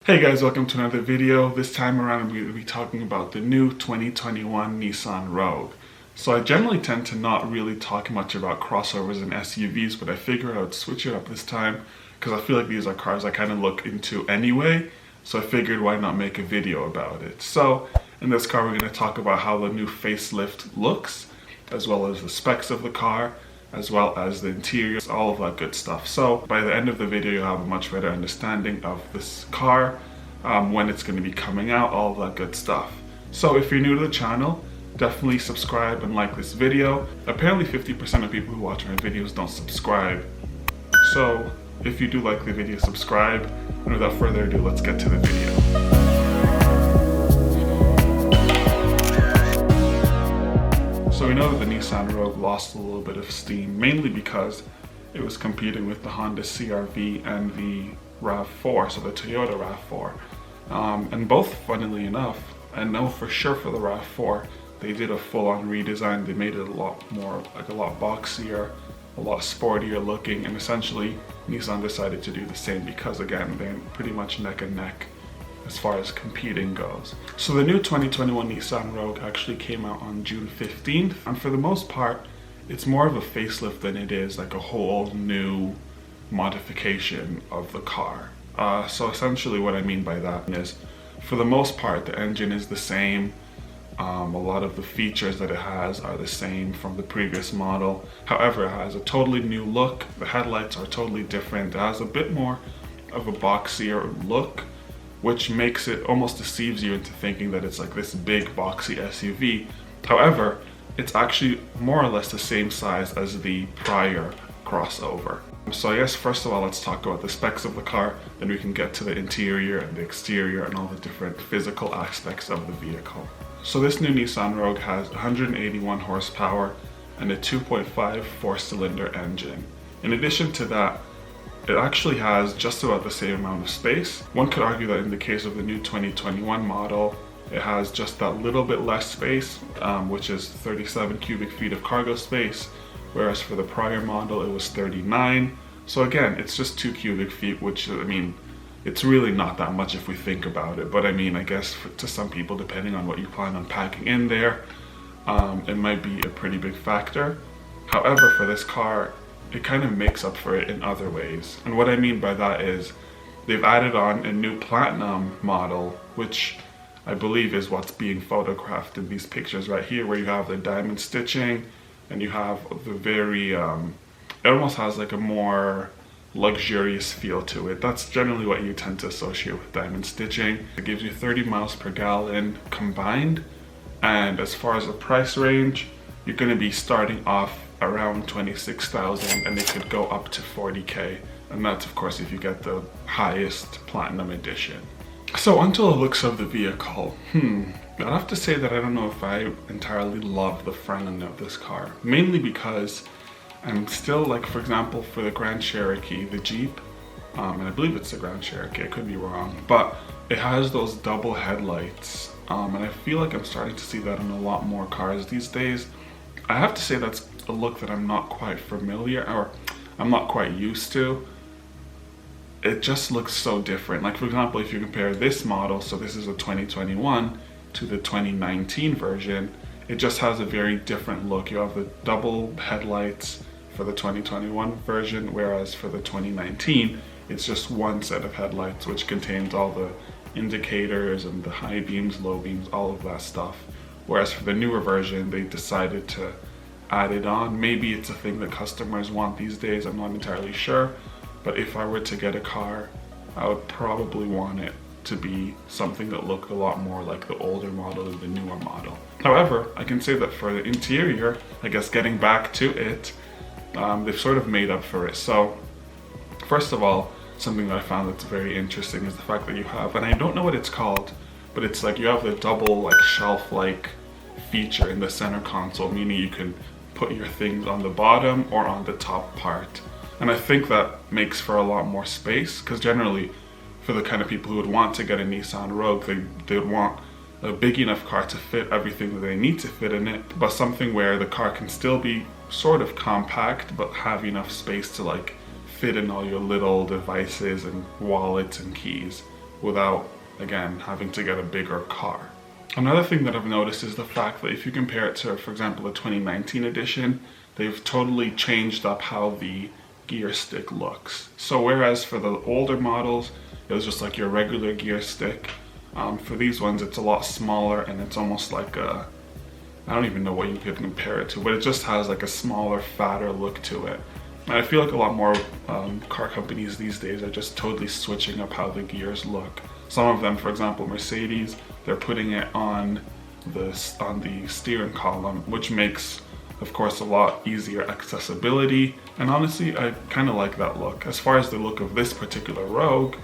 Hey guys, welcome to another video. This time around I'm going to be talking about the new 2021 Nissan Rogue. So I generally tend to not really talk much about crossovers and SUVs, but I figured I would switch it up this time because I feel like these are cars I kind of look into anyway. So I figured why not make a video about it. So in this car we're going to talk about how the new facelift looks, as well as the specs of the car, as well as the interiors, all of that good stuff. So by the end of the video you'll have a much better understanding of this car, when it's going to be coming out, all of that good stuff. So if you're new to the channel, definitely subscribe and like this video. Apparently 50% of people who watch my videos don't subscribe. So if you do like the video, subscribe. And without further ado, let's get to the video. So we know that the Nissan Rogue lost a little bit of steam, mainly because it was competing with the Honda CR-V and the RAV4, so the Toyota RAV4. And both, funnily enough, I know for sure for the RAV4, they did a full-on redesign. They made it a lot more, like a lot boxier, a lot sportier looking, and essentially Nissan decided to do the same because, again, they're pretty much neck and neck as far as competing goes. So the new 2021 Nissan Rogue actually came out on June 15th, and for the most part it's more of a facelift than it is like a whole new modification of the car. So essentially what I mean by that is, for the most part the engine is the same. A lot of the features that it has are the same from the previous model. However, it has a totally new look. The headlights are totally different. It has a bit more of a boxier look, which makes it, almost deceives you into thinking that it's like this big boxy SUV. However, it's actually more or less the same size as the prior crossover. So I guess first of all let's talk about the specs of the car, then we can get to the interior and the exterior and all the different physical aspects of the vehicle. So this new Nissan Rogue has 181 horsepower and a 2.5 four-cylinder engine. In addition to that, it actually has just about the same amount of space. One could argue that in the case of the new 2021 model, it has just that little bit less space, which is 37 cubic feet of cargo space, whereas for the prior model it was 39. So again, it's just 2 cubic feet, which, I mean, it's really not that much if we think about it. But I mean, I guess to some people, depending on what you plan on packing in there, it might be a pretty big factor. However, for this car, it kind of makes up for it in other ways. And what I mean by that is they've added on a new platinum model, which I believe is what's being photographed in these pictures right here, where you have the diamond stitching and you have the very, it almost has like a more luxurious feel to it. That's generally what you tend to associate with diamond stitching. It gives you 30 miles per gallon combined. And as far as the price range, you're going to be starting off around 26,000 and it could go up to 40k, and that's of course if you get the highest platinum edition. So onto the looks of the vehicle. I'd have to say that I don't know if I entirely love the front end of this car, mainly because I'm still, like, for example, for the Grand Cherokee, the Jeep, and I believe it's the Grand Cherokee, I could be wrong, but it has those double headlights, and I feel like I'm starting to see that in a lot more cars these days. I have to say that's a look that I'm not quite familiar, or I'm not quite used to. It just looks so different. Like, for example, if you compare this model, so this is a 2021, to the 2019 version, it just has a very different look. You have the double headlights for the 2021 version, whereas for the 2019 it's just one set of headlights which contains all the indicators and the high beams, low beams, all of that stuff. Whereas for the newer version they decided to add it on. Maybe it's a thing that customers want these days, I'm not entirely sure. But if I were to get a car, I would probably want it to be something that looked a lot more like the older model than the newer model. However, I can say that for the interior, I guess getting back to it, they've sort of made up for it. So first of all, something that I found that's very interesting is the fact that you have, and I don't know what it's called, but it's like you have the double like shelf-like feature in the center console, meaning you can put your things on the bottom or on the top part. And I think that makes for a lot more space, because generally for the kind of people who would want to get a Nissan Rogue, they would want a big enough car to fit everything that they need to fit in it, but something where the car can still be sort of compact but have enough space to like fit in all your little devices and wallets and keys. without, again, having to get a bigger car. Another thing that I've noticed is the fact that if you compare it to, for example, the 2019 edition, they've totally changed up how the gear stick looks. So whereas for the older models, it was just like your regular gear stick, for these ones it's a lot smaller and it's almost like a, I don't even know what you could compare it to, but it just has like a smaller, fatter look to it. And I feel like a lot more car companies these days are just totally switching up how the gears look. Some of them, for example, Mercedes, they're putting it on the steering column, which makes, of course, a lot easier accessibility. And honestly, I kind of like that look. As far as the look of this particular Rogue,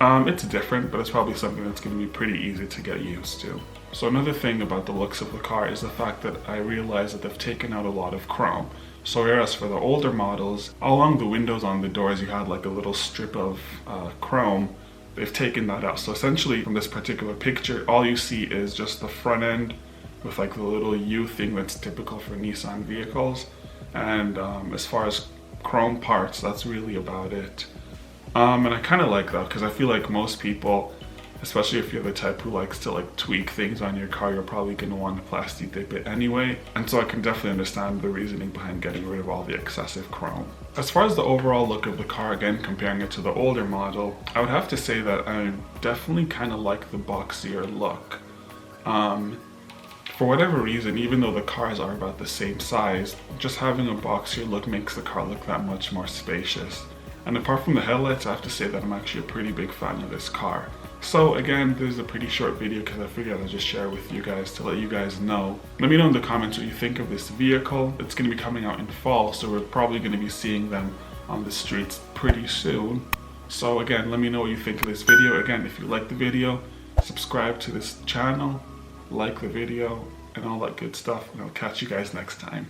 it's different, but it's probably something that's going to be pretty easy to get used to. So another thing about the looks of the car is the fact that I realized that they've taken out a lot of chrome. So whereas for the older models, along the windows on the doors you had like a little strip of chrome, they've taken that out. So essentially from this particular picture, all you see is just the front end with like the little U thing that's typical for Nissan vehicles. And as far as chrome parts, that's really about it. And I kind of like that because I feel like most people, especially if you're the type who likes to like tweak things on your car, you're probably going to want to plastic dip it anyway. And so I can definitely understand the reasoning behind getting rid of all the excessive chrome. As far as the overall look of the car, again, comparing it to the older model, I would have to say that I definitely kind of like the boxier look. For whatever reason, even though the cars are about the same size, just having a boxier look makes the car look that much more spacious. And apart from the headlights, I have to say that I'm actually a pretty big fan of this car. So again, this is a pretty short video because I figured I'd just share with you guys to let you guys know. Let me know in the comments what you think of this vehicle. It's going to be coming out in fall, so we're probably going to be seeing them on the streets pretty soon. So again, let me know what you think of this video. Again, if you like the video, subscribe to this channel, like the video, and all that good stuff, and I'll catch you guys next time.